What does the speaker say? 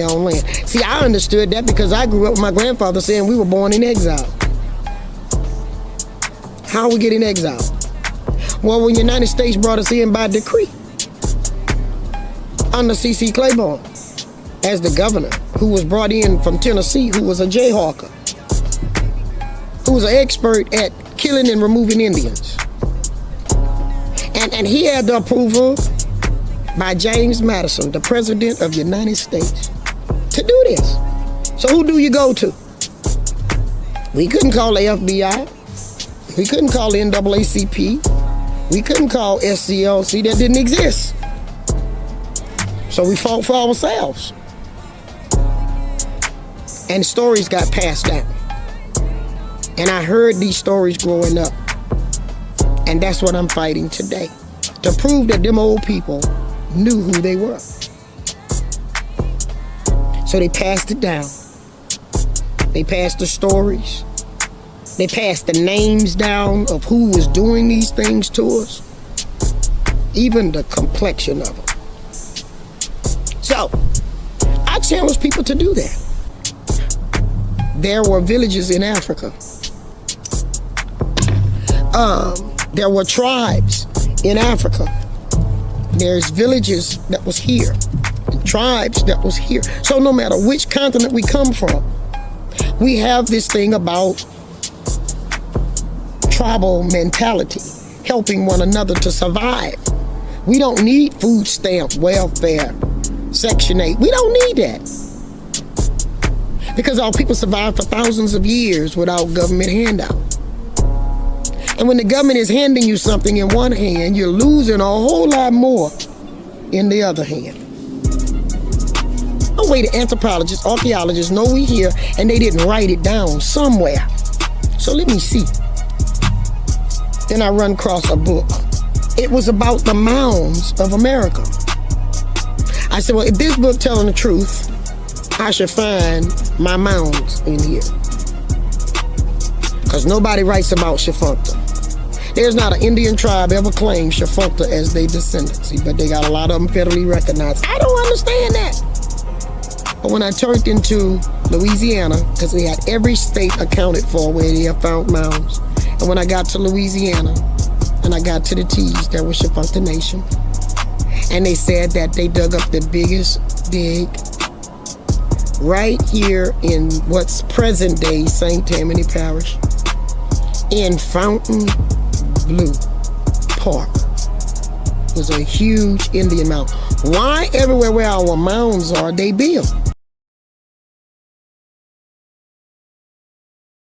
own land. See, I understood that because I grew up with my grandfather saying we were born in exile. How we get in exile? Well, when the United States brought us in by decree under C.C. Claiborne as the governor, who was brought in from Tennessee, who was a Jayhawker, who was an expert at killing and removing Indians. And he had the approval by James Madison, the President of the United States, to do this. So who do you go to? We couldn't call the FBI. We couldn't call the NAACP. We couldn't call SCLC. That didn't exist. So we fought for ourselves. And stories got passed down. And I heard these stories growing up. And that's what I'm fighting today. To prove that them old people knew who they were. So they passed it down. They passed the stories. They passed the names down of who was doing these things to us. Even the complexion of them. So, I challenge people to do that. There were villages in Africa. There were tribes in Africa. There's villages that was here. Tribes that was here. So no matter which continent we come from, we have this thing about tribal mentality, helping one another to survive. We don't need food stamp, welfare, Section 8. We don't need that. Because our people survived for thousands of years without government handout. And when the government is handing you something in one hand, you're losing a whole lot more in the other hand. No way the anthropologists, archaeologists know we here and they didn't write it down somewhere. So let me see. Then I run across a book. It was about the mounds of America. I said, well, if this book telling the truth, I should find my mounds in here. Because nobody writes about Shefunkta. There's not an Indian tribe ever claimed Shefunkta as their descendancy, but they got a lot of them federally recognized. I don't understand that. But when I turned into Louisiana, because we had every state accounted for where they have found mounds, and when I got to Louisiana, and I got to the T's, there was Shefunkta Nation. And they said that they dug up the biggest dig right here in what's present day St. Tammany Parish in Fontainebleau Park. It was a huge Indian mound. Why everywhere where our mounds are, they built?